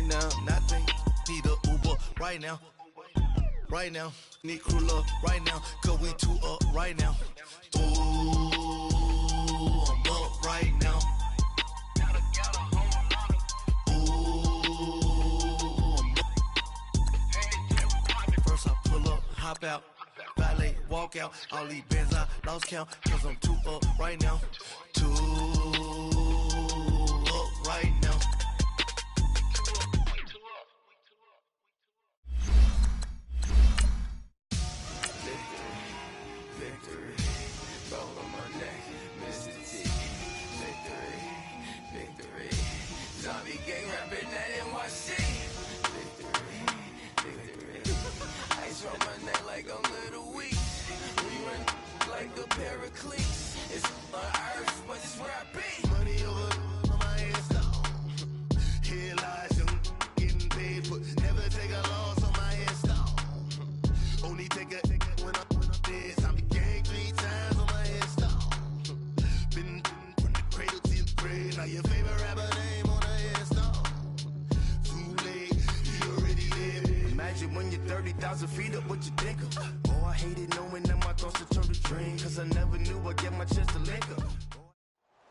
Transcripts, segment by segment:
now. Nothing. Need a Uber right now. Right now. Need crew love right now. Cause we two up right now. Ooh, I'm up right now. First I pull up, hop out, valet, walk out. All these bands I lost count, cause I'm two up right now. Two up right now. Victory, roll on my neck, Mr. T. Victory, zombie gang rapping that NYC. Victory, ice on my neck like I'm Little Weak. We run like a pair of cleats. It's on earth, but it's where I be. Money over on my install. Here lies you getting paid, but never take a loss on my install. Only take a when I'm dead. Zombie gang 3 times on my install. Been from the cradle to the grave. Now your favorite rapper name on the install. Too late, you already lived. Imagine when you're 30,000 feet up, what you think of? Oh, I hated knowing that my thoughts would turn to dream. Cause I never knew I'd get my chance to link up.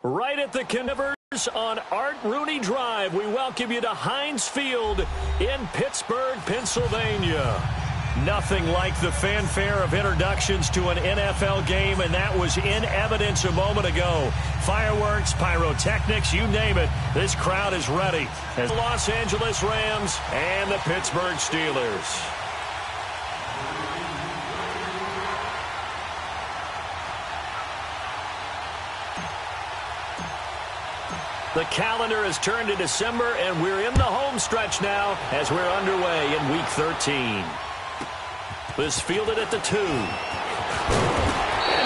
Right at the Canivers on Art Rooney Drive, we welcome you to Heinz Field in Pittsburgh, Pennsylvania. Nothing like the fanfare of introductions to an NFL game, and that was in evidence a moment ago. Fireworks, pyrotechnics, you name it. This crowd is ready. As Los Angeles Rams and the Pittsburgh Steelers. The calendar has turned to December, and we're in the home stretch now as we're underway in Week 13. This fielded at the 2. And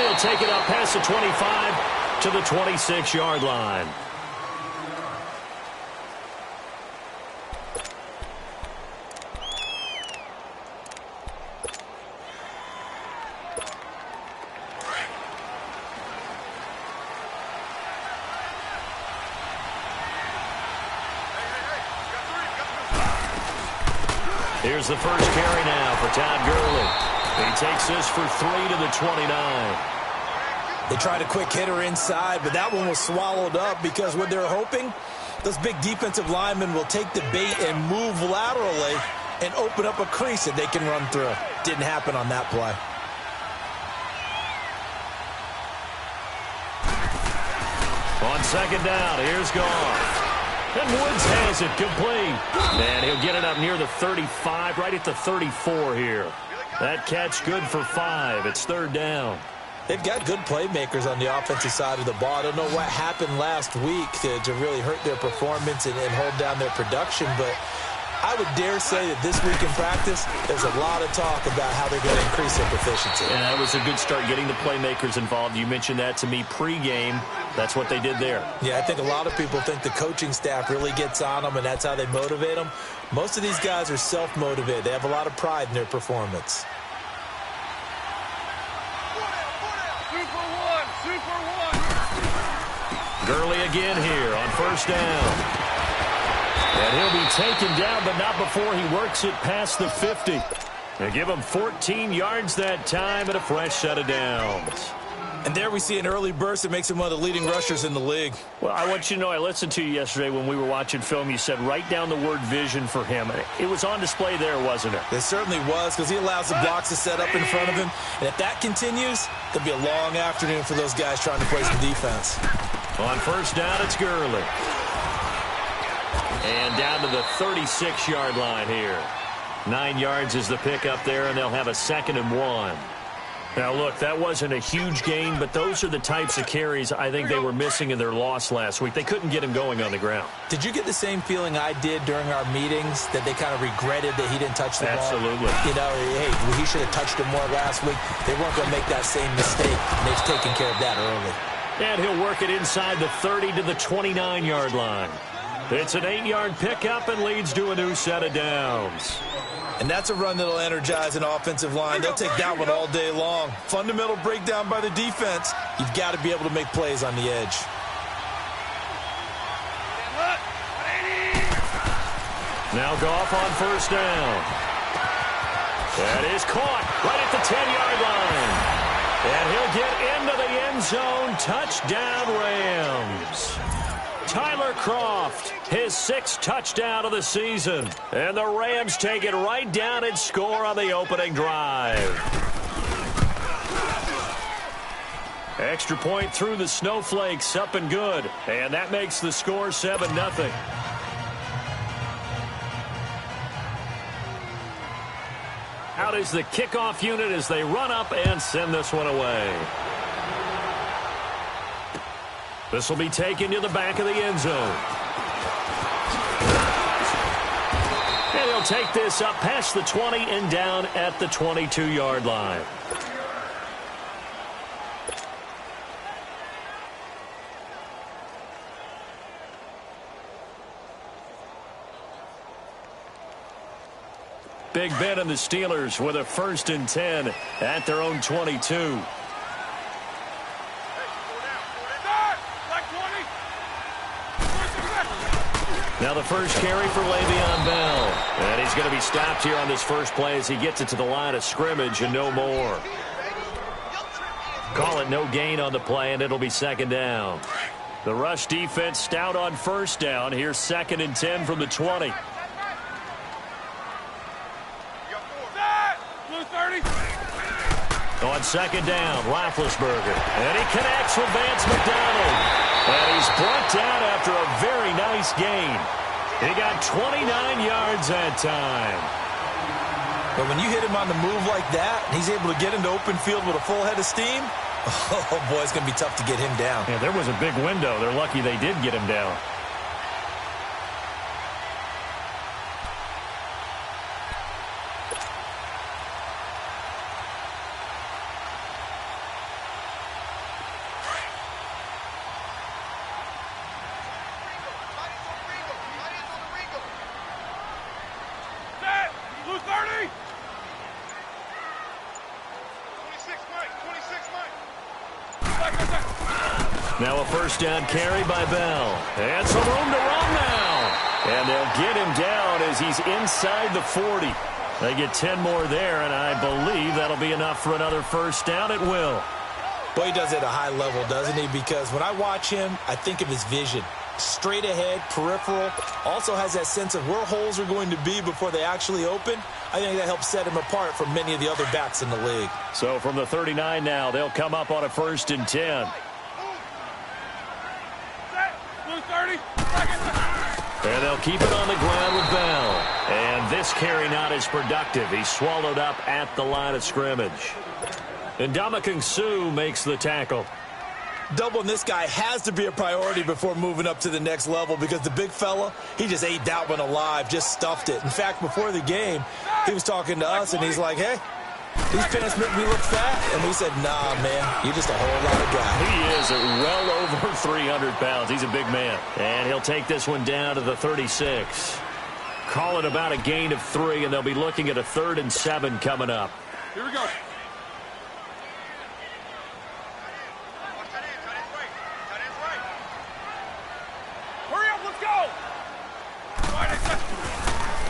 he'll take it up past the 25 to the 26-yard line. Here's the first carry now for Todd Gurley. He takes this for 3 to the 29. They tried a quick hitter inside, but that one was swallowed up because what they're hoping, those big defensive linemen will take the bait and move laterally and open up a crease that they can run through. Didn't happen on that play. On second down, here's Goff. And Woods has it complete. And he'll get it up near the 35, right at the 34 here. That catch good for 5. It's third down. They've got good playmakers on the offensive side of the ball. I don't know what happened last week to really hurt their performance and hold down their production, but I would dare say that this week in practice, there's a lot of talk about how they're going to increase their proficiency. And that was a good start, getting the playmakers involved. You mentioned that to me pregame. That's what they did there. Yeah, I think a lot of people think the coaching staff really gets on them, and that's how they motivate them. Most of these guys are self-motivated. They have a lot of pride in their performance. Gurley again here on first down. And he'll be taken down, but not before he works it past the 50. They give him 14 yards that time and a fresh set of downs. And there we see an early burst that makes him one of the leading rushers in the league. Well, I want you to know, I listened to you yesterday when we were watching film. You said write down the word vision for him. It was on display there, wasn't it? It certainly was, because he allows the blocks to set up in front of him. And if that continues, it'll be a long afternoon for those guys trying to play some defense. On first down, it's Gurley. And down to the 36-yard line here. 9 yards is the pickup there, and they'll have a 2nd and 1. Now, look, that wasn't a huge gain, but those are the types of carries I think they were missing in their loss last week. They couldn't get him going on the ground. Did you get the same feeling I did during our meetings, that they kind of regretted that he didn't touch the ball? Absolutely. You know, hey, he should have touched him more last week. They weren't going to make that same mistake, and they've taken care of that early. And he'll work it inside the 30 to the 29-yard line. It's an 8-yard pickup and leads to a new set of downs. And that's a run that'll energize an offensive line. They'll take that one all day long. Fundamental breakdown by the defense. You've got to be able to make plays on the edge. Now Goff on first down. That is caught right at the 10-yard line. And he'll get into the end zone. Touchdown, Rams. Tyler Kroft, his 6th touchdown of the season. And the Rams take it right down and score on the opening drive. Extra point through the snowflakes, up and good. And that makes the score 7-0. Out is the kickoff unit as they run up and send this one away. This will be taken to the back of the end zone. And he'll take this up past the 20 and down at the 22-yard line. Big Ben and the Steelers with a 1st and 10 at their own 22. Now the first carry for Le'Veon Bell. And he's going to be stopped here on this first play as he gets it to the line of scrimmage and no more. Call it no gain on the play, and it'll be 2nd down. The rush defense stout on 1st down. Here's 2nd and 10 from the 20. On 2nd down, Roethlisberger. And he connects with Vance McDonald. And he's brought down after a very nice gain. He got 29 yards that time. But when you hit him on the move like that, and he's able to get into open field with a full head of steam, oh, boy, it's going to be tough to get him down. Yeah, there was a big window. They're lucky they did get him down. Now a 1st down carry by Bell. And some room to run now. And they'll get him down as he's inside the 40. They get 10 more there, and I believe that'll be enough for another 1st down. It will. Boy, he does it at a high level, doesn't he? Because when I watch him, I think of his vision. Straight ahead, peripheral. Also has that sense of where holes are going to be before they actually open. I think that helps set him apart from many of the other backs in the league. So from the 39 now, they'll come up on a 1st and 10. And they'll keep it on the ground with Bell. And this carry not as productive. He's swallowed up at the line of scrimmage. And Ndamukong Suh makes the tackle. Doubling this guy has to be a priority before moving up to the next level because the big fella, he just ate that one alive, just stuffed it. In fact, before the game, he was talking to us, and he's like, hey, these pants make me look fat. And we said, nah, man, you're just a whole lot of guy. He is well over 300 pounds. He's a big man. And he'll take this one down to the 36. Call it about a gain of 3, and they'll be looking at a 3rd and 7 coming up. Here we go.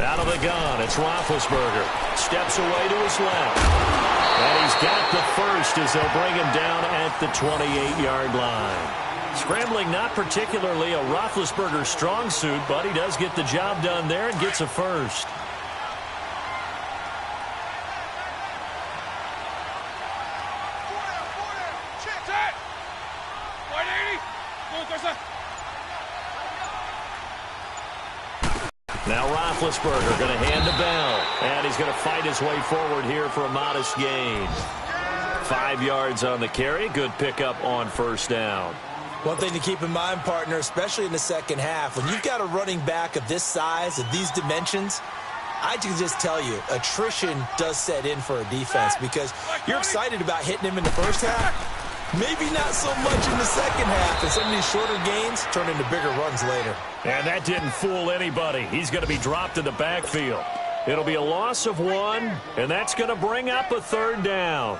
Out of the gun, it's Roethlisberger. Steps away to his left. And he's got the 1st as they'll bring him down at the 28-yard line. Scrambling not particularly a Roethlisberger strong suit, but he does get the job done there and gets a 1st. Now Roethlisberger going to hand to Bell. And he's going to fight his way forward here for a modest gain. 5 yards on the carry. Good pickup on 1st down. One thing to keep in mind, partner, especially in the second half, when you've got a running back of this size, of these dimensions, I can just tell you, attrition does set in for a defense because you're excited about hitting him in the first half. Maybe not so much in the second half, and some of these shorter gains turn into bigger runs later. And that didn't fool anybody. He's going to be dropped in the backfield. It'll be a loss of 1, and that's going to bring up a 3rd down.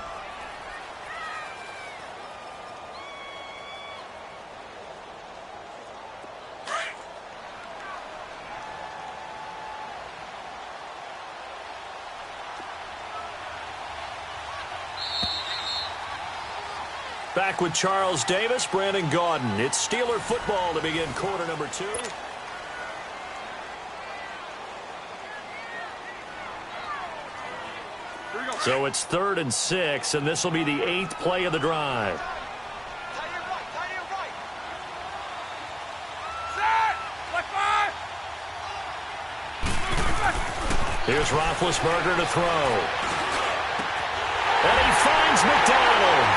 Back with Charles Davis, Brandon Gaudin. It's Steeler football to begin quarter number 2. So it's 3rd and 6, and this will be the 8th play of the drive. Here's Roethlisberger to throw. And he finds McDonald.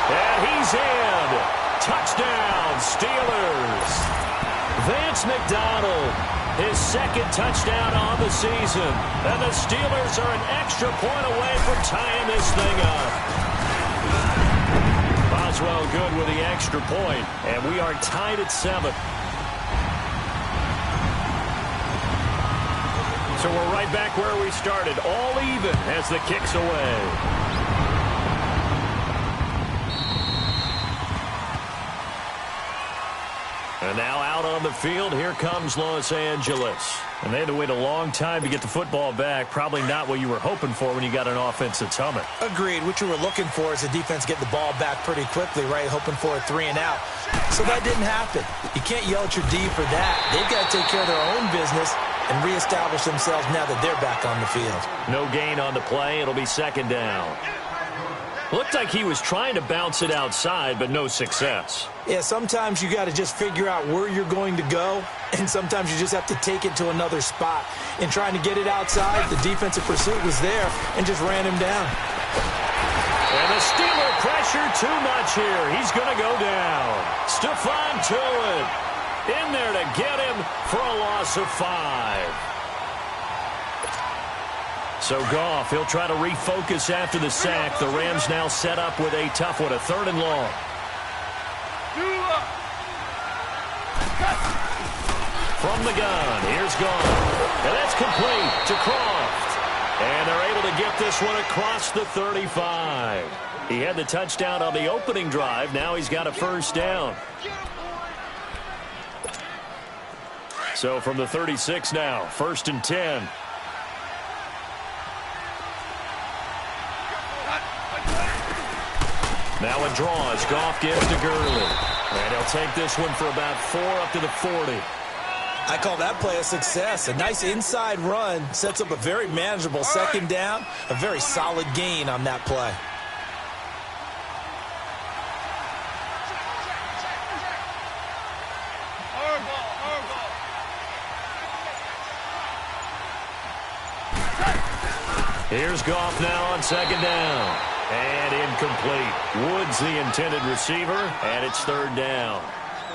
And he's in. Touchdown, Steelers. Vance McDonald, his 2nd touchdown on the season. And the Steelers are an extra point away from tying this thing up. Boswell good with the extra point, and we are tied at 7. So we're right back where we started, all even as the kick's away. And now out on the field, here comes Los Angeles. And they had to wait a long time to get the football back. Probably not what you were hoping for when you got an offense that's humming. Agreed. What you were looking for is the defense get the ball back pretty quickly, right? Hoping for a 3 and out. So that didn't happen. You can't yell at your D for that. They've got to take care of their own business and reestablish themselves now that they're back on the field. No gain on the play. It'll be 2nd down. Looked like he was trying to bounce it outside, but no success. Yeah, sometimes you got to just figure out where you're going to go, and sometimes you just have to take it to another spot. In trying to get it outside, the defensive pursuit was there and just ran him down. And the Steeler pressure too much here. He's going to go down. Stephon Tuitt in there to get him for a loss of 5. So Goff, he'll try to refocus after the sack. The Rams now set up with a tough one, a 3rd and long. From the gun, here's Goff. And that's complete to Croft. And they're able to get this one across the 35. He had the touchdown on the opening drive. Now he's got a 1st down. So from the 36 now, 1st and 10. Now it draws. Goff gives to Gurley. And he'll take this one for about 4 up to the 40. I call that play a success. A nice inside run sets up a very manageable 2nd down. A very solid gain on that play. Here's Goff now on 2nd down. And incomplete. Woods the intended receiver, and it's 3rd down.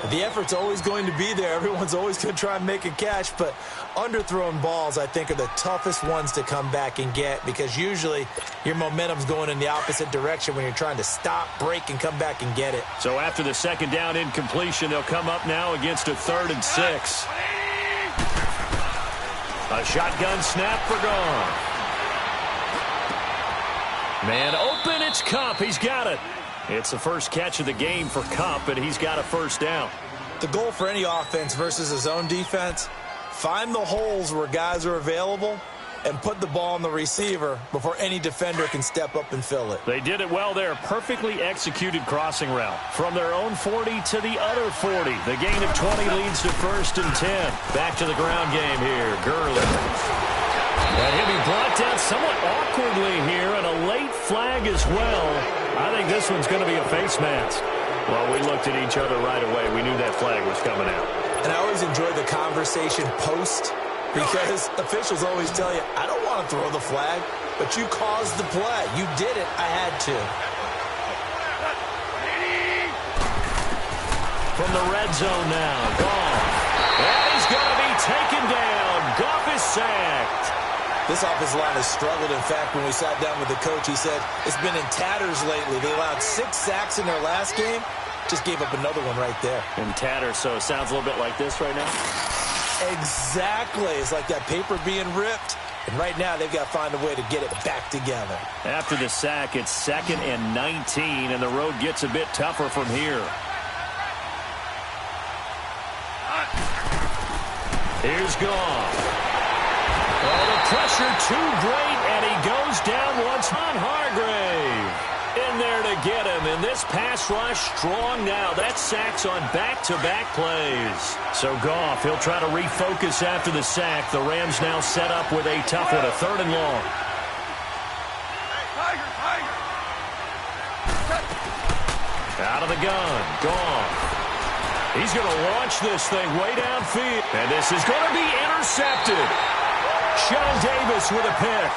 The effort's always going to be there. Everyone's always going to try and make a catch, but underthrown balls, I think, are the toughest ones to come back and get because usually your momentum's going in the opposite direction when you're trying to stop, break, and come back and get it. So after the 2nd down incompletion, they'll come up now against a 3rd and 6. A shotgun snap for Goff. Man open, it's Kupp. He's got it. It's the first catch of the game for Kupp, and he's got a 1st down. The goal for any offense versus his own defense, find the holes where guys are available and put the ball on the receiver before any defender can step up and fill it. They did it well there. Perfectly executed crossing route. From their own 40 to the other 40. The gain of 20 leads to 1st and 10. Back to the ground game here. Gurley. And he'll be brought down somewhat awkwardly here, and a late flag as well. I think this one's going to be a face mask. Well, we looked at each other right away. We knew that flag was coming out. And I always enjoy the conversation post because officials always tell you, I don't want to throw the flag, but you caused the play. You did it. I had to. From the red zone now, Goff. And he's going to be taken down. Goff is sacked. This offensive line has struggled. In fact, when we sat down with the coach, he said it's been in tatters lately. They allowed 6 sacks in their last game. Just gave up another one right there. In tatters, so it sounds a little bit like this right now? Exactly. It's like that paper being ripped. And right now, they've got to find a way to get it back together. After the sack, it's 2nd and 19, and the road gets a bit tougher from here. Here's Goff. Oh, the pressure too great, and he goes down once on Hargrave. in there to get him. And this pass rush strong now. That's sacks on back-to-back plays. So Goff, he'll try to refocus after the sack. The Rams now set up with a tough one, a 3rd and long. Out of the gun, Goff. He's going to launch this thing way downfield. And this is going to be intercepted. Sean Davis with a pick.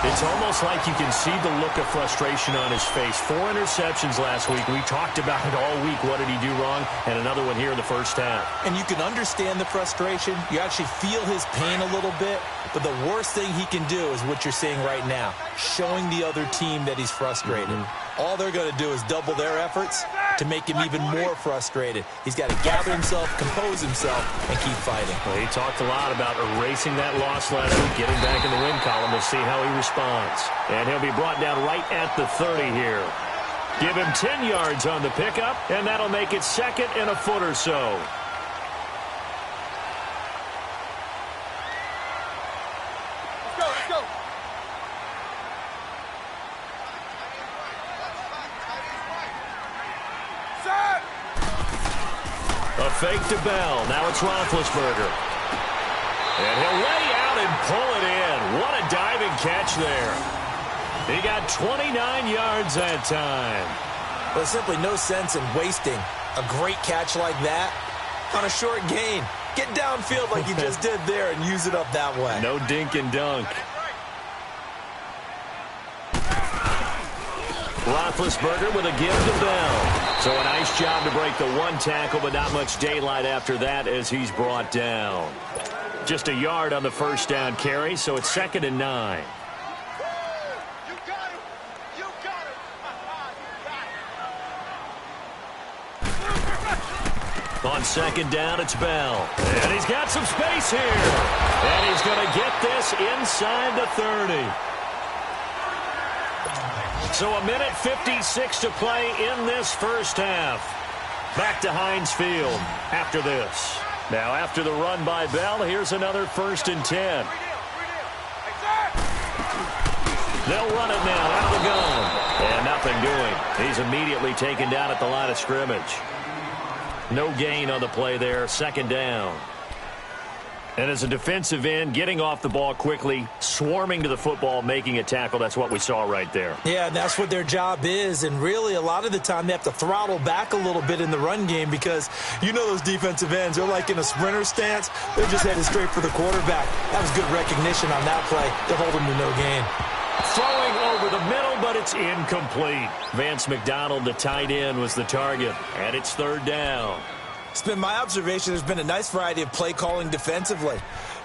It's almost like you can see the look of frustration on his face. 4 interceptions last week. We talked about it all week. What did he do wrong? And another one here in the first half. And you can understand the frustration. You actually feel his pain a little bit. But the worst thing he can do is what you're seeing right now, showing the other team that he's frustrated. All they're going to do is double their efforts to make him even more frustrated. He's got to gather himself, compose himself, and keep fighting. Well, he talked a lot about erasing that loss last week, getting back in the win column. We'll see how he responds. And he'll be brought down right at the 30 here. Give him 10 yards on the pickup, and that'll make it 2nd and a foot or so. A fake to Bell. Now it's Roethlisberger. And he'll lay out and pull it in. What a diving catch there. He got 29 yards that time. There's simply no sense in wasting a great catch like that on a short gain. Get downfield like you just did there and use it up that way. No dink and dunk. Roethlisberger with a give to Bell. So a nice job to break the 1 tackle, but not much daylight after that as he's brought down. Just a yard on the first down carry, so it's 2nd and 9. On 2nd down, it's Bell. And he's got some space here. And he's going to get this inside the 30. So 1:56 to play in this first half. Back to Heinz Field after this. Now after the run by Bell, here's another 1st and 10. They'll run it now out of the gun. And nothing doing. He's immediately taken down at the line of scrimmage. No gain on the play there. 2nd down. And as a defensive end, getting off the ball quickly, swarming to the football, making a tackle, that's what we saw right there. Yeah, and that's what their job is. And really, a lot of the time, they have to throttle back a little bit in the run game because you know those defensive ends, they're like in a sprinter stance. They're just headed straight for the quarterback. That was good recognition on that play to hold him to no gain. Throwing over the middle, but it's incomplete. Vance McDonald, the tight end, was the target, and it's 3rd down. It's been my observation there's been a nice variety of play calling defensively.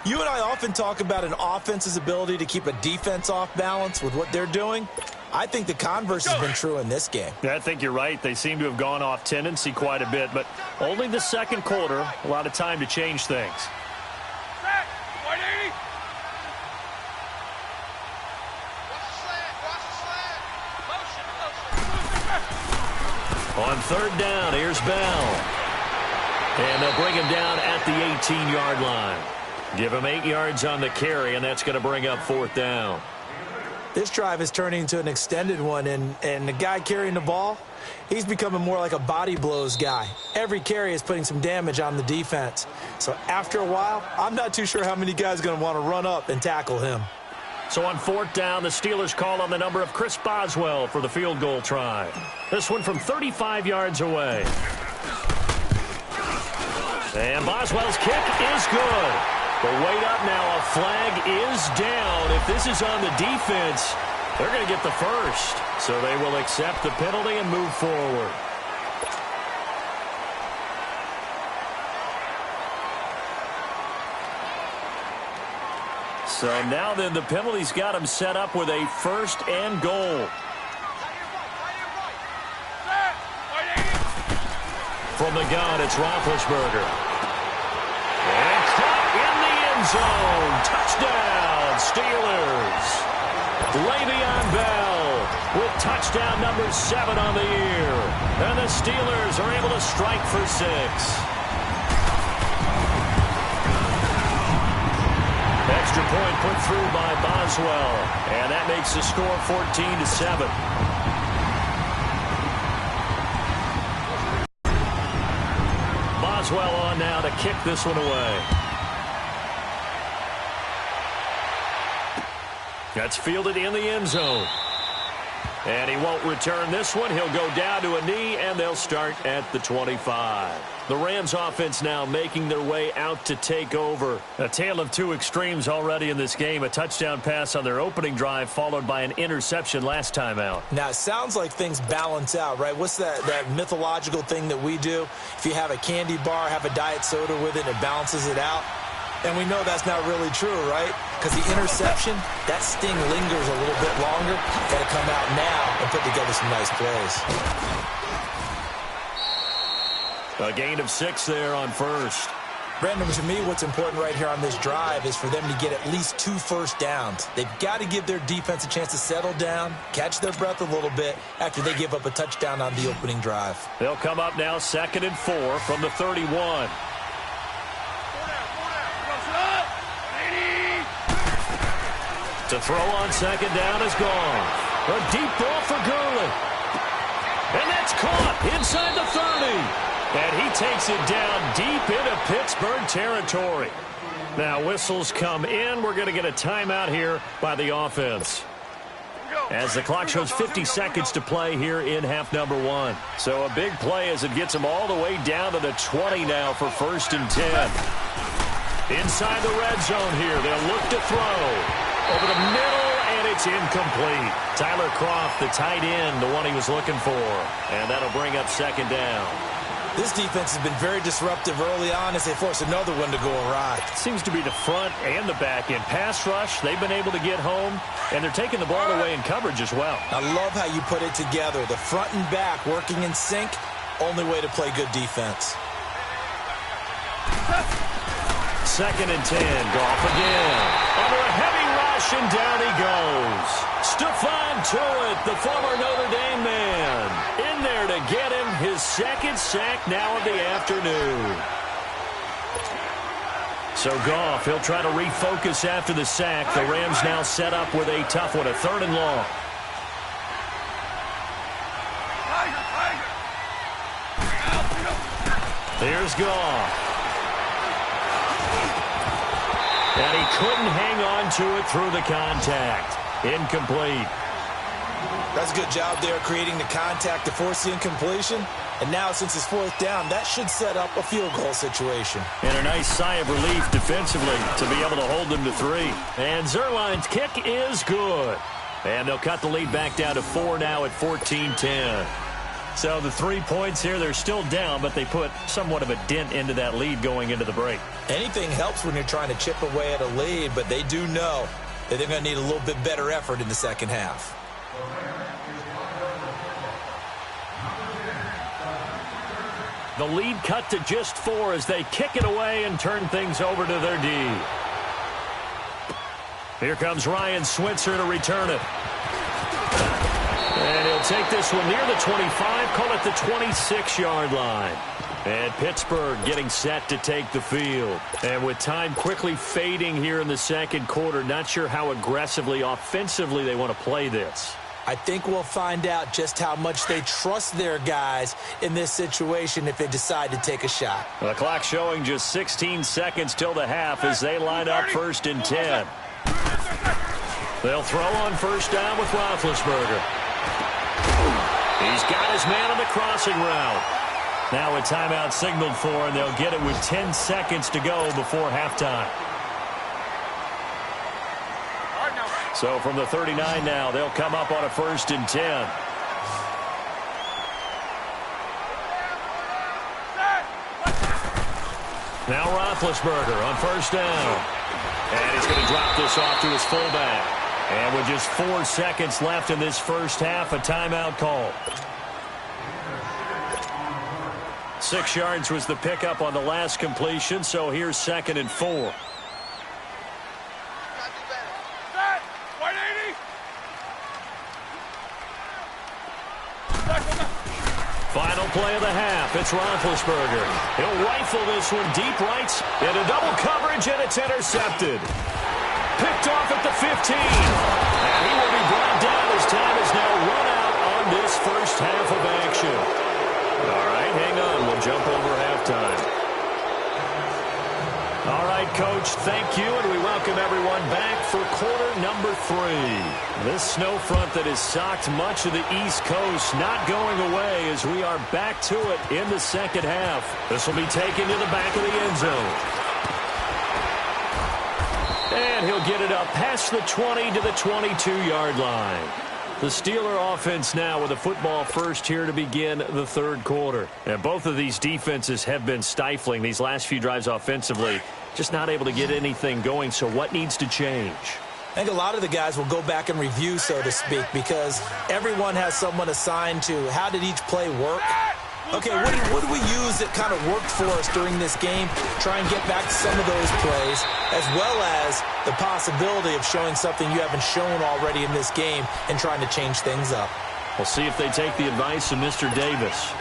You and I often talk about an offense's ability to keep a defense off balance with what they're doing. I think the converse has been true in this game. Yeah, I think you're right. They seem to have gone off tendency quite a bit, but only the 2nd quarter, a lot of time to change things. On 3rd down, here's Bell. And they'll bring him down at the 18-yard line. Give him 8 yards on the carry, and that's going to bring up 4th down. This drive is turning into an extended one, and the guy carrying the ball, he's becoming more like a body blows guy. Every carry is putting some damage on the defense. So after a while, I'm not too sure how many guys are going to want to run up and tackle him. So on 4th down, the Steelers call on the number of Chris Boswell for the field goal try. This one from 35 yards away. And Boswell's kick is good. But wait up now, a flag is down. If this is on the defense, they're going to get the first. So they will accept the penalty and move forward. So now then the penalty's got him set up with a 1st and goal. From the gun, it's Roethlisberger. And caught in the end zone. Touchdown, Steelers. Le'Veon Bell with touchdown number 7 on the year. And the Steelers are able to strike for 6. Extra point put through by Boswell. And that makes the score 14-7. Boswell on now to kick this one away. That's fielded in the end zone. And he won't return this one. He'll go down to a knee, and they'll start at the 25. The Rams offense now making their way out to take over. A tale of two extremes already in this game. A touchdown pass on their opening drive, followed by an interception last time out. Now, it sounds like things balance out, right? What's that mythological thing that we do? If you have a candy bar, have a diet soda with it, it balances it out. And we know that's not really true, right? Because the interception, that sting lingers a little bit longer. Got to come out now and put together some nice plays. A gain of 6 there on first. Brandon, to me, what's important right here on this drive is for them to get at least 2 first downs. They've got to give their defense a chance to settle down, catch their breath a little bit after they give up a touchdown on the opening drive. They'll come up now 2nd and 4 from the 31. To throw on 2nd down is gone. A deep ball for Gurley. And that's caught inside the 30. And he takes it down deep into Pittsburgh territory. Now whistles come in. We're going to get a timeout here by the offense, as the clock shows 50 seconds to play here in half number 1. So a big play as it gets them all the way down to the 20 now for 1st and 10. Inside the red zone here. They'll look to throw. Over the middle, and it's incomplete. Tyler Kroft, the tight end, the one he was looking for. And that'll bring up 2nd down. This defense has been very disruptive early on as they force another one to go awry. It seems to be the front and the back end. Pass rush, they've been able to get home, and they're taking the ball away in coverage as well. I love how you put it together. The front and back working in sync, only way to play good defense. 2nd and 10, Goff again. Under a heavy rush, and down he goes. Stephon Tuitt, the former Notre Dame man, in there to get him his 2nd sack now of the afternoon. So Goff, he'll try to refocus after the sack. The Rams now set up with a tough one, a 3rd and long. Here's Goff. And he couldn't hang on to it through the contact. Incomplete. That's a good job there creating the contact to force the incompletion. And now since it's 4th down, that should set up a field goal situation. And a nice sigh of relief defensively to be able to hold them to 3. And Zerline's kick is good. And they'll cut the lead back down to 4 now at 14-10. So the 3 points here, they're still down, but they put somewhat of a dent into that lead going into the break. Anything helps when you're trying to chip away at a lead, but they do know that they're going to need a little bit better effort in the second half. The lead cut to just 4 as they kick it away and turn things over to their D. Here comes Ryan Switzer to return it. And he'll take this one near the 25, call it the 26-yard line. And Pittsburgh getting set to take the field. And with time quickly fading here in the 2nd quarter, not sure how aggressively, offensively they want to play this. I think we'll find out just how much they trust their guys in this situation if they decide to take a shot. The clock showing just 16 seconds till the half as they line up 1st and 10. They'll throw on 1st down with Roethlisberger. He's got his man on the crossing route. Now a timeout signaled for, and they'll get it with 10 seconds to go before halftime. So from the 39 now, they'll come up on a 1st and 10. Now Roethlisberger on 1st down. And he's going to drop this off to his fullback. And with just 4 seconds left in this first half, a timeout call. 6 yards was the pickup on the last completion, so here's 2nd and 4. Final play of the half. It's Roethlisberger. He'll rifle this one deep right into double coverage, and it's intercepted. Picked off at the 15. And he will be brought down as time is now run out on this first half of action. All right, hang on. We'll jump over halftime. All right, Coach, thank you, and we welcome everyone back for quarter number 3. This snow front that has socked much of the East Coast not going away as we are back to it in the second half. This will be taken to the back of the end zone. And he'll get it up past the 20 to the 22-yard line. The Steeler offense now with a football first here to begin the third quarter. And both of these defenses have been stifling these last few drives offensively. Just not able to get anything going, so what needs to change? I think a lot of the guys will go back and review, so to speak, because everyone has someone assigned to how did each play work. Okay, what do we use that kind of worked for us during this game? Try and get back to some of those plays, as well as the possibility of showing something you haven't shown already in this game and trying to change things up. We'll see if they take the advice of Mr. Davis.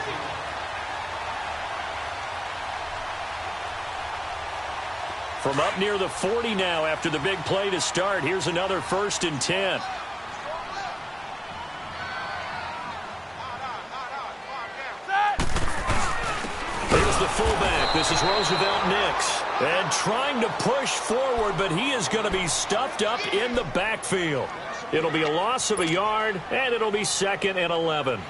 From up near the 40 now after the big play to start, here's another 1st and 10. The fullback, this is Roosevelt Nix, and trying to push forward, but he is going to be stuffed up in the backfield. It'll be a loss of a yard, and it'll be 2nd and 11.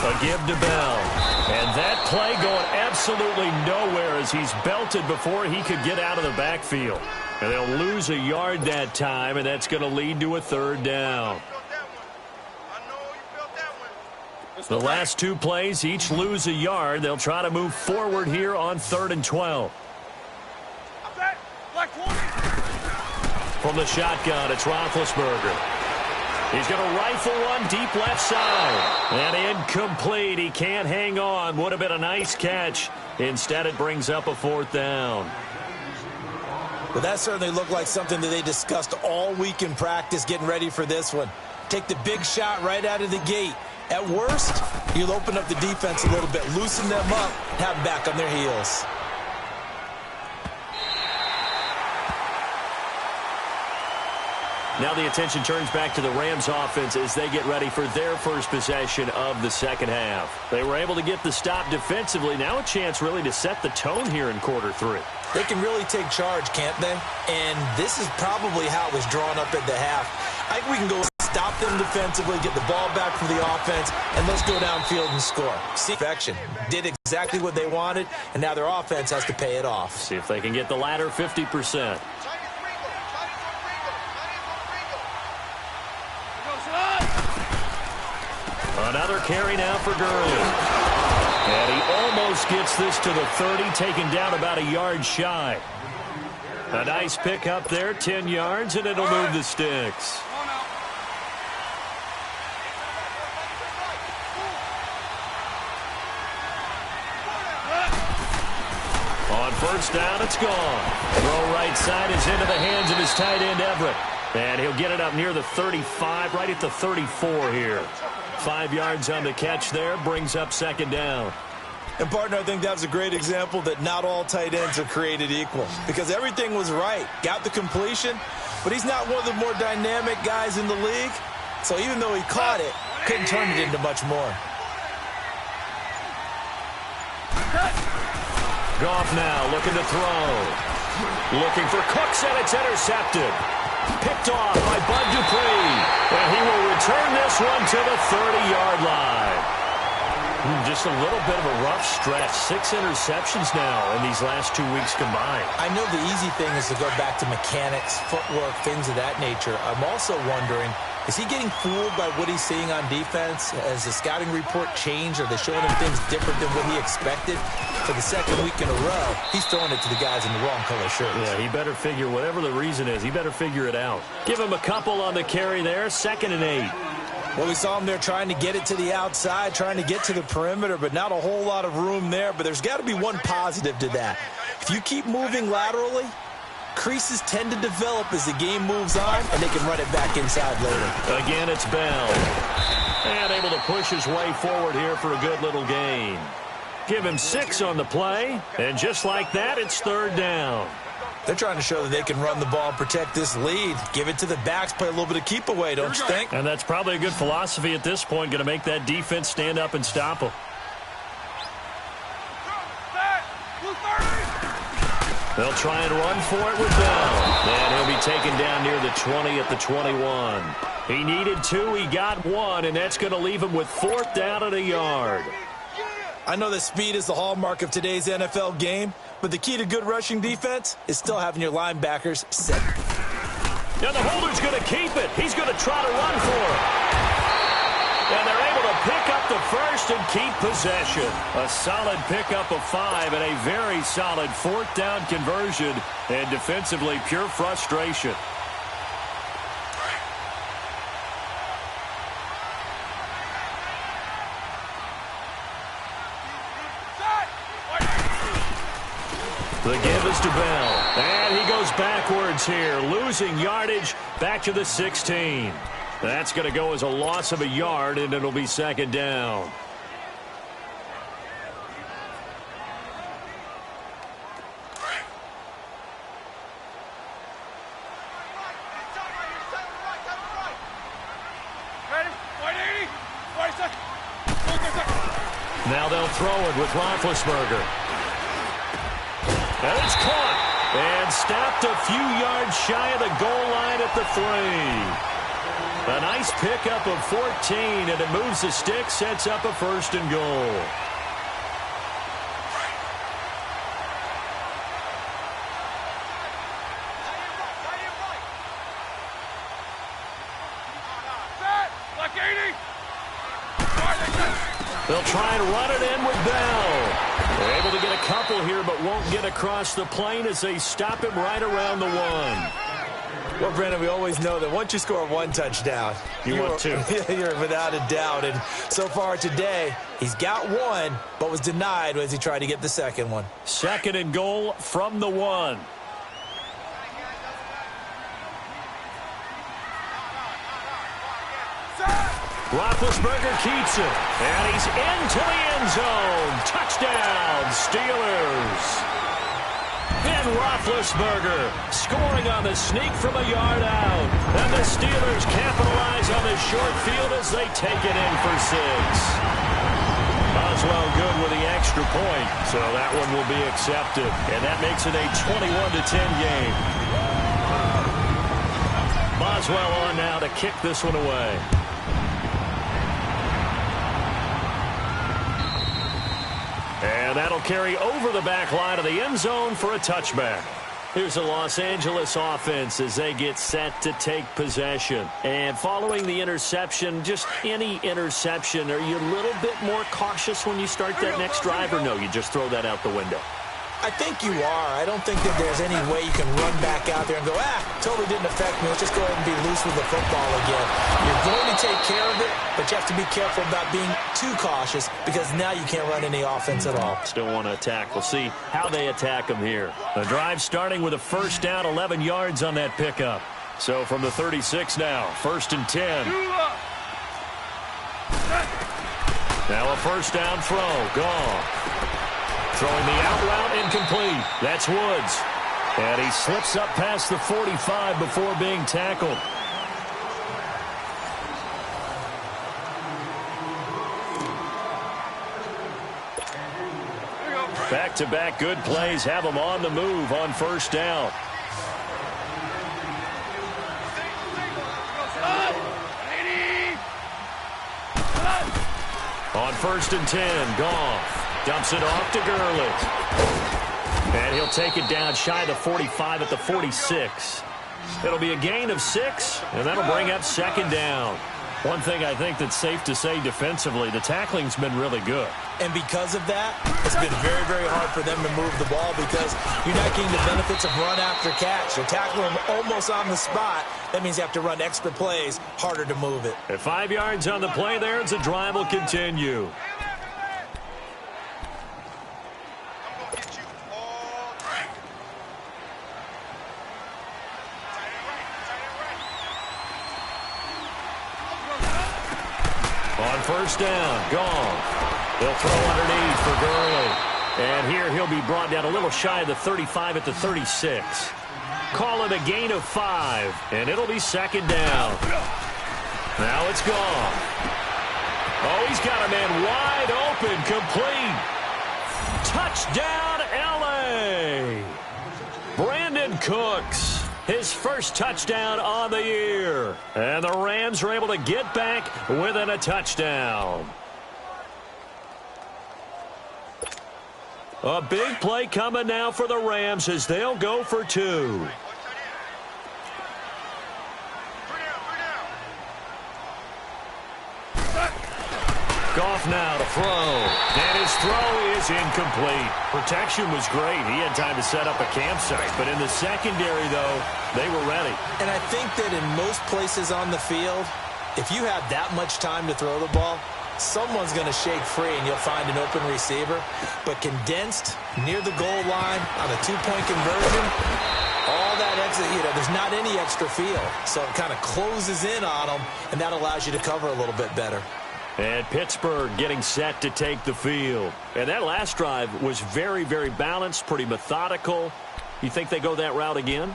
A give to Bell. And that play going absolutely nowhere as he's belted before he could get out of the backfield. And they'll lose a yard that time, and that's going to lead to a 3rd down. The last 2 plays each lose a yard. They'll try to move forward here on 3rd and 12. From the shotgun, it's Roethlisberger. He's going to rifle one deep left side. And incomplete. He can't hang on. Would have been a nice catch. Instead, it brings up a 4th down. Well, that certainly looked like something that they discussed all week in practice getting ready for this one. Take the big shot right out of the gate. At worst, you'll open up the defense a little bit, loosen them up, have them back on their heels. Now the attention turns back to the Rams offense as they get ready for their first possession of the second half. They were able to get the stop defensively. Now a chance really to set the tone here in quarter 3. They can really take charge, can't they? And this is probably how it was drawn up at the half. I think we can go stop them defensively, get the ball back from the offense, and let's go downfield and score. See, perfection. Did exactly what they wanted, and now their offense has to pay it off. See if they can get the latter 50%. Another carry now for Gurley. And he almost gets this to the 30, taken down about a yard shy. A nice pickup there, 10 yards, and it'll move the sticks. On 1st down, it's gone. Throw right side is into the hands of his tight end, Everett. And he'll get it up near the 35, right at the 34 here. 5 yards on the catch there, brings up 2nd down. And, partner, I think that was a great example that not all tight ends are created equal. Because everything was right. Got the completion, but he's not one of the more dynamic guys in the league. So even though he caught it, couldn't turn it into much more. Goff now looking to throw. Looking for Cooks, and it's intercepted. Picked off by Bud Dupree. And he will return this one to the 30-yard line. Just a little bit of a rough stretch. 6 interceptions now in these last 2 weeks combined. I know the easy thing is to go back to mechanics, footwork, things of that nature. I'm also wondering, is he getting fooled by what he's seeing on defense? Has the scouting report changed? Are they showing him things different than what he expected? For the 2nd week in a row, he's throwing it to the guys in the wrong color shirts. Yeah, he better figure, whatever the reason is, he better figure it out. Give him a couple on the carry there, 2nd and 8. Well, we saw him there trying to get it to the outside, trying to get to the perimeter, but not a whole lot of room there. But there's got to be one positive to that. If you keep moving laterally, creases tend to develop as the game moves on, and they can run it back inside later. Again, it's Bell. And able to push his way forward here for a good little gain. give him 6 on the play. And just like that, it's 3rd down. They're trying to show that they can run the ball and protect this lead. Give it to the backs, play a little bit of keep away, don't you think? And that's probably a good philosophy at this point, going to make that defense stand up and stop them. They'll try and run for it with Bell. And he'll be taken down near the 20 at the 21. He needed 2, he got 1, and that's going to leave him with 4th down and a yard. I know that speed is the hallmark of today's NFL game, but the key to good rushing defense is still having your linebackers set. Now the holder's going to keep it. He's going to try to run for it. And they're able to pick up the first and keep possession. A solid pickup of 5 and a very solid 4th down conversion. And defensively, pure frustration. The give is to Bell. And he goes backwards here, losing yardage back to the 16. That's going to go as a loss of a yard, and it'll be 2nd down. Now they'll throw it with Roethlisberger. And it's caught and stopped a few yards shy of the goal line at the 3. A nice pickup of 14, and it moves the stick, sets up a 1st and goal. They'll try and run it in with Bell. They're able to get a couple here, but won't get across the plane as they stop him right around the 1. Well, Brandon, we always know that once you score 1 touchdown, you want 2. You're without a doubt. And so far today, he's got 1, but was denied as he tried to get the 2nd one. 2nd and goal from the 1. Roethlisberger keeps it, and he's into the end zone. Touchdown, Steelers. And Roethlisberger scoring on the sneak from a yard out. And the Steelers capitalize on the short field as they take it in for 6. Boswell good with the extra point, so that one will be accepted. And that makes it a 21-10 game. Boswell on now to kick this one away. And that'll carry over the back line of the end zone for a touchback. Here's the Los Angeles offense as they get set to take possession. And following the interception, just any interception, are you a little bit more cautious when you start that next drive, or no, you just throw that out the window? I think you are. I don't think that there's any way you can run back out there and go, totally didn't affect me. Let's just go ahead and be loose with the football again. You're going to take care of it, but you have to be careful about being too cautious because now you can't run any offense at all. Still want to attack. We'll see how they attack them here. The drive starting with a 1st down, 11 yards on that pickup. So from the 36 now, 1st and 10. Now a 1st down throw. Gone. Throwing the out route incomplete. That's Woods. And he slips up past the 45 before being tackled. Back-to-back good plays have him on the move on 1st down. On 1st and 10, Goff dumps it off to Gurley. And he'll take it down shy of the 45 at the 46. It'll be a gain of 6, and that'll bring up 2nd down. One thing I think that's safe to say defensively, the tackling's been really good. And because of that, it's been very, very hard for them to move the ball because you're not getting the benefits of run after catch. They're tackling them almost on the spot. That means you have to run extra plays, harder to move it. At 5 yards on the play there, as the drive will continue. On 1st down, Goff. He'll throw underneath for Gurley. And here he'll be brought down a little shy of the 35 at the 36. Call it a gain of 5, and it'll be second down. Now it's gone. Oh, he's got a man wide open, complete. Touchdown, L.A. Brandon Cooks, his first touchdown on the year. And the Rams are able to get back within a touchdown. A big play coming now for the Rams as they'll go for 2. Goff now to throw. And his throw is incomplete. Protection was great. He had time to set up a campsite. But in the secondary, though, they were ready. And I think that in most places on the field, if you have that much time to throw the ball, someone's going to shake free and you'll find an open receiver. But condensed near the goal line on a 2-point conversion, all that extra, there's not any extra field. So it kind of closes in on them, and that allows you to cover a little bit better. And Pittsburgh getting set to take the field. And that last drive was very, very balanced, pretty methodical. You think they go that route again?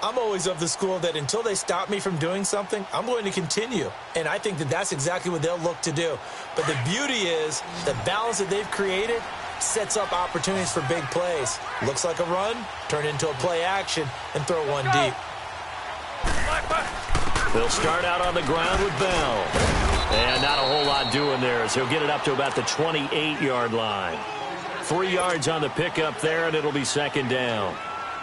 I'm always of the school that until they stop me from doing something, I'm going to continue. And I think that that's exactly what they'll look to do. But the beauty is the balance that they've created sets up opportunities for big plays. Looks like a run, turn into a play action, and throw one deep. They'll start out on the ground with Bell. And not a whole lot doing there as he'll get it up to about the 28-yard line. 3 yards on the pickup there, and it'll be second down.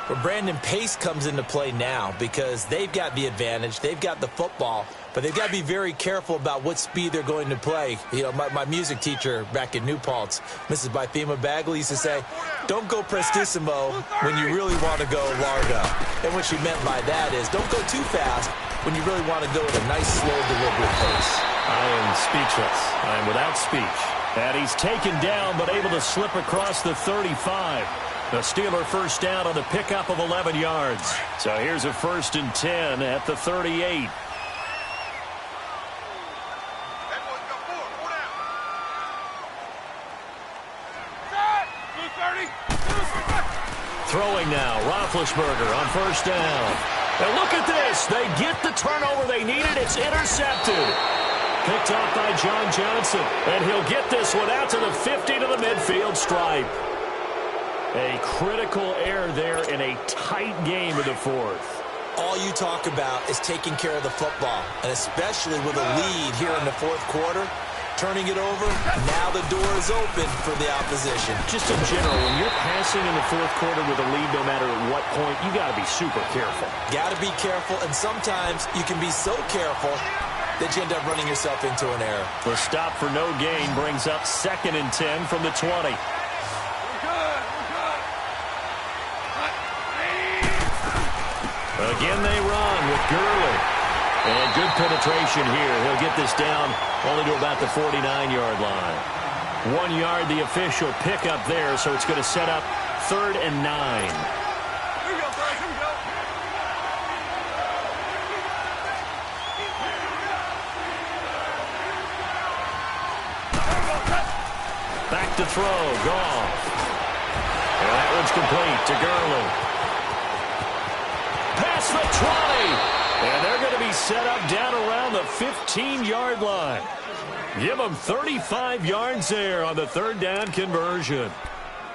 Well, Brandon, pace comes into play now because they've got the advantage. They've got the football, but they've got to be very careful about what speed they're going to play. My music teacher back in New Paltz, Mrs. Bythema Bagley, used to say, don't go prestissimo when you really want to go largo. And what she meant by that is don't go too fast when you really want to go at a nice, slow, deliberate pace. I am speechless. I am without speech. And he's taken down but able to slip across the 35. The Steeler first down on the pickup of 11 yards. So here's a 1st and 10 at the 38. Throwing now, Roethlisberger on first down. And look at this. They get the turnover they needed. It's intercepted. Picked off by John Johnson. And he'll get this one out to the 50 to the midfield stripe. A critical error there in a tight game in the 4th. All you talk about is taking care of the football, and especially with a lead here in the 4th quarter, turning it over, now the door is open for the opposition. Just in general, when you're passing in the 4th quarter with a lead, no matter at what point, you got to be super careful. Got to be careful, and sometimes you can be so careful that you end up running yourself into an error. The stop for no gain brings up 2nd and 10 from the 20. Again, they run with Gurley. And good penetration here. He'll get this down only to about the 49-yard line. 1 yard, the official pickup there, so it's going to set up 3rd and 9. Here we go, guys. Here we go. Back to throw. Goff. And that one's complete to Gurley. Past the 20. And they're going to be set up down around the 15-yard line. Give them 35 yards there on the 3rd down conversion.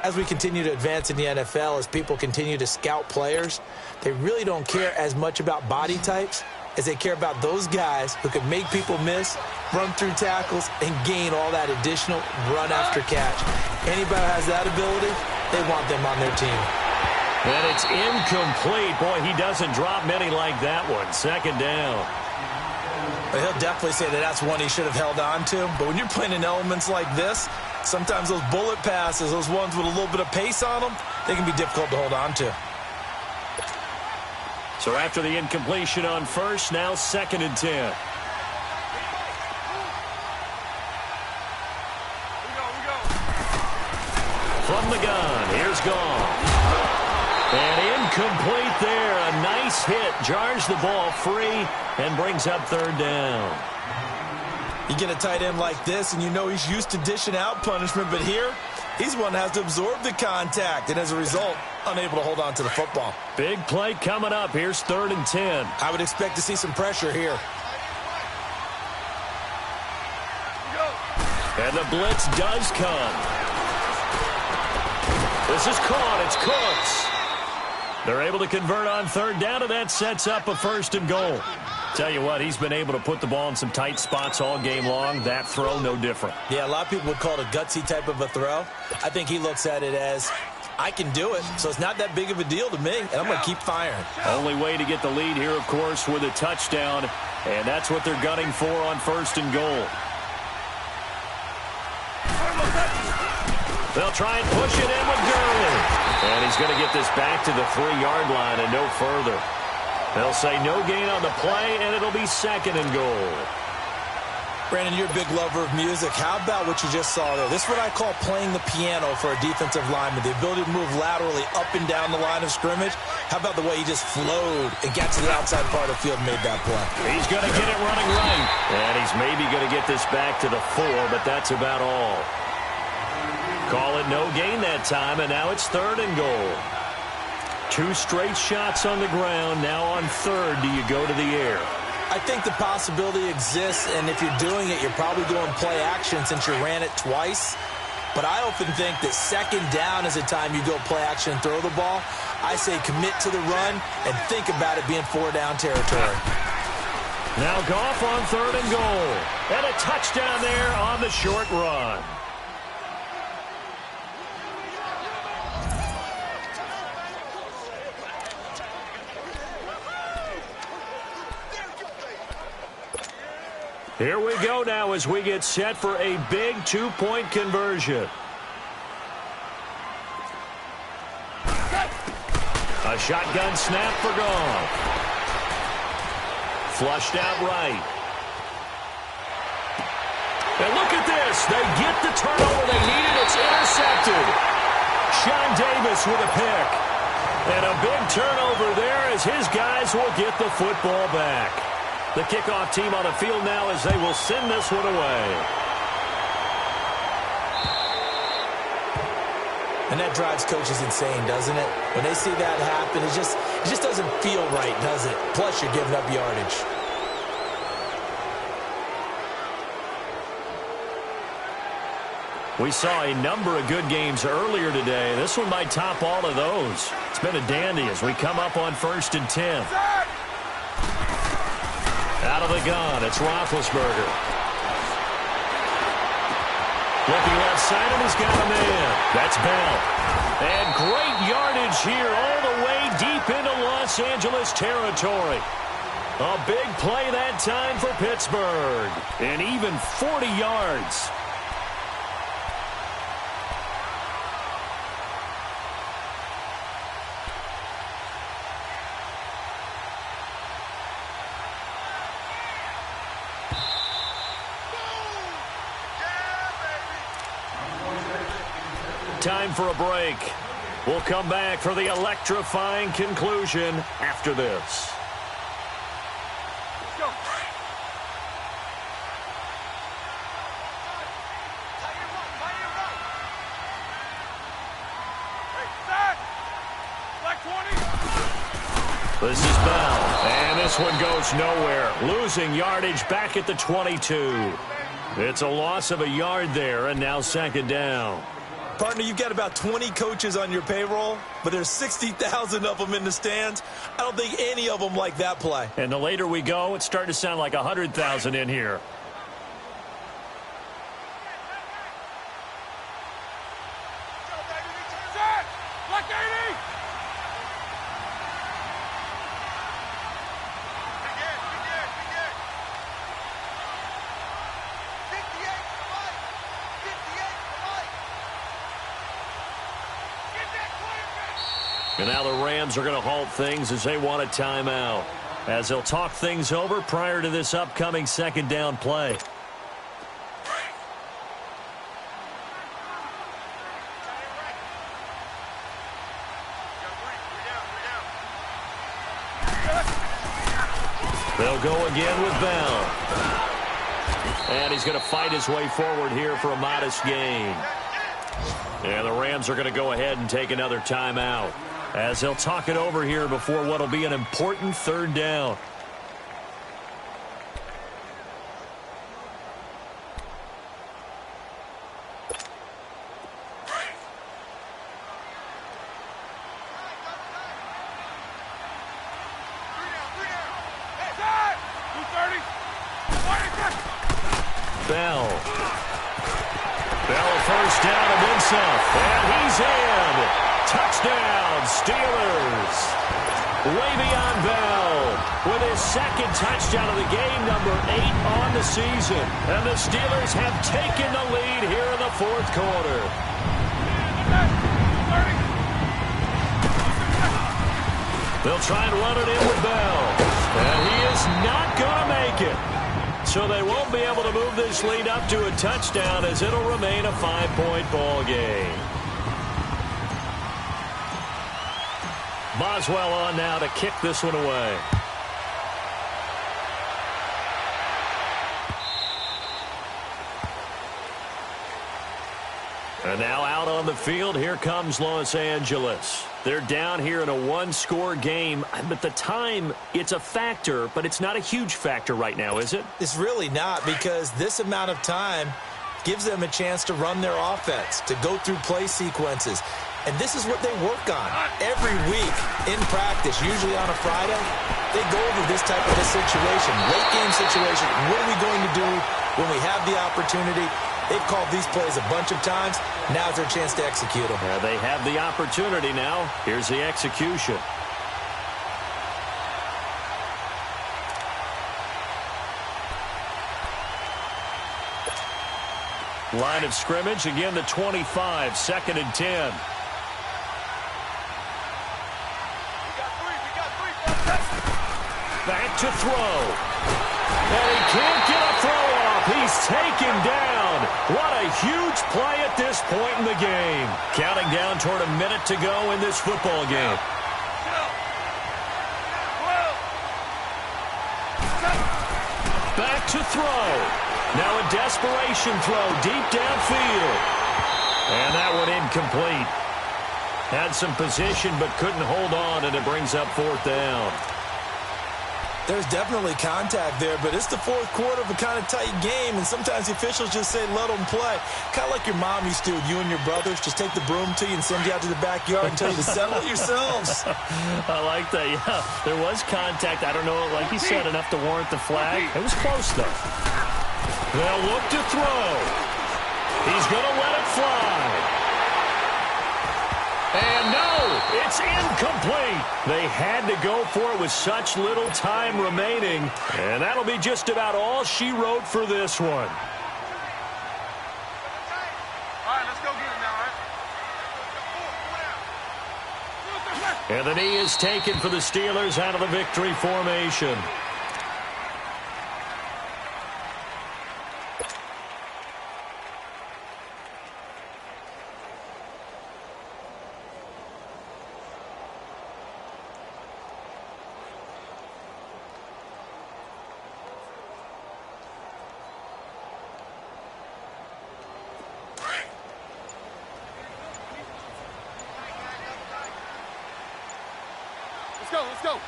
As we continue to advance in the NFL, as people continue to scout players, they really don't care as much about body types as they care about those guys who can make people miss, run through tackles, and gain all that additional run after catch. Anybody who has that ability, they want them on their team. And it's incomplete. Boy, he doesn't drop many like that one. 2nd down. He'll definitely say that that's one he should have held on to. But when you're playing in elements like this, sometimes those bullet passes, those ones with a little bit of pace on them, they can be difficult to hold on to. So after the incompletion on first, now 2nd and 10. From the gun, here's Goff. And incomplete there. A nice hit. Jars the ball free and brings up 3rd down. You get a tight end like this, and you know he's used to dishing out punishment, but here, he's one that has to absorb the contact, and as a result, unable to hold on to the football. Big play coming up. Here's 3rd and 10. I would expect to see some pressure here. And the blitz does come. This is caught. It's Cooks. They're able to convert on 3rd down, and that sets up a 1st and goal. Tell you what, he's been able to put the ball in some tight spots all game long. That throw, no different. Yeah, a lot of people would call it a gutsy type of a throw. I think he looks at it as, I can do it, so it's not that big of a deal to me, and I'm going to keep firing. Only way to get the lead here, of course, with a touchdown, and that's what they're gunning for on 1st and goal. They'll try and push it in with Gurley. And he's going to get this back to the 3-yard line and no further. They'll say no gain on the play, and it'll be 2nd and goal. Brandon, you're a big lover of music. How about what you just saw there? This is what I call playing the piano for a defensive lineman. The ability to move laterally up and down the line of scrimmage. How about the way he just flowed and got to the outside part of the field and made that play? He's going to get it running right. And he's maybe going to get this back to the 4, but that's about all. Call it no gain that time, and now it's 3rd and goal. 2 straight shots on the ground. Now on 3rd, do you go to the air? I think the possibility exists, and if you're doing it, you're probably doing play action since you ran it twice. But I often think that 2nd down is the time you go play action and throw the ball. I say commit to the run and think about it being 4-down territory. Now Goff on 3rd and goal. And a touchdown there on the short run. Here we go now as we get set for a big 2-point conversion. A shotgun snap for Goff. Flushed out right. And look at this. They get the turnover they needed. It's intercepted. Sean Davis with a pick. And a big turnover there as his guys will get the football back. The kickoff team on the field now as they will send this one away. And that drives coaches insane, doesn't it? When they see that happen, it just doesn't feel right, does it? Plus, you're giving up yardage. We saw a number of good games earlier today. This one might top all of those. It's been a dandy as we come up on 1st and 10. Out of the gun, it's Roethlisberger. Looking left side, and he's got a man. That's Bell. And great yardage here all the way deep into Los Angeles territory. A big play that time for Pittsburgh. And even 40 yards. Time for a break. We'll come back for the electrifying conclusion after this. Go. This is Bell, and this one goes nowhere. Losing yardage back at the 22. It's a loss of a yard there, and now 2nd down. Partner, you've got about 20 coaches on your payroll, but there's 60,000 of them in the stands. I don't think any of them like that play. And the later we go, it's starting to sound like 100,000 in here. And now the Rams are going to halt things as they want a timeout, as they'll talk things over prior to this upcoming 2nd down play. They'll go again with Bell. And he's going to fight his way forward here for a modest gain. And the Rams are going to go ahead and take another timeout as they'll talk it over here before what will be an important third down. Bell, first down and then some. And he's in. Touchdown, Steelers. Le'Veon Bell with his second touchdown of the game, number 8 on the season. And the Steelers have taken the lead here in the fourth quarter. They'll try and run it in with Bell. And he is not going to make it. So they won't be able to move this lead up to a touchdown as it'll remain a 5-point ball game. Boswell on now to kick this one away. And now out on the field, here comes Los Angeles. They're down here in a one-score game. But the time, it's a factor, but it's not a huge factor right now, is it? It's really not, because this amount of time gives them a chance to run their offense, to go through play sequences. And this is what they work on every week in practice, usually on a Friday. They go over this type of a situation, late game situation. What are we going to do when we have the opportunity? They've called these plays a bunch of times. Now's their chance to execute them. They have the opportunity now. Here's the execution. Line of scrimmage, again the 25, 2nd and 10. Back to throw. And he can't get a throw off. He's taken down. What a huge play at this point in the game. Counting down toward a minute to go in this football game. Back to throw. Now a desperation throw deep downfield. And that one incomplete. Had some position but couldn't hold on, and it brings up 4th down. There's definitely contact there, but it's the fourth quarter of a kind of tight game, and sometimes the officials just say, let them play. Kind of like your mom used to, you and your brothers, just take the broom to you and send you out to the backyard and tell you to settle it yourselves. I like that, yeah. There was contact. I don't know, like you said, enough to warrant the flag. It was close, though. They'll look to throw. He's going to let it fly. And no, it's incomplete. They had to go for it with such little time remaining. And that'll be just about all she wrote for this one. All right, let's go get it now, all right? And the knee is taken for the Steelers out of the victory formation. Let's go.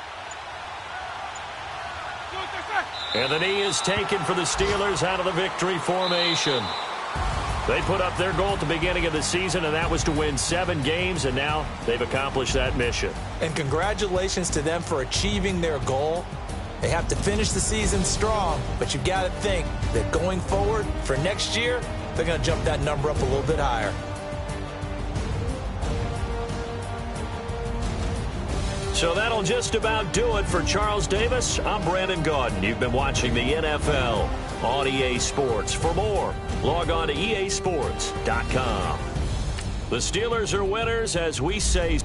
And the knee is taken for the Steelers out of the victory formation. They put up their goal at the beginning of the season, and that was to win 7 games, and now they've accomplished that mission. And congratulations to them for achieving their goal. They have to finish the season strong, but you've got to think that going forward for next year, they're going to jump that number up a little bit higher. So that'll just about do it for Charles Davis. I'm Brandon Gaudin. You've been watching the NFL on EA Sports. For more, log on to easports.com. The Steelers are winners as we say...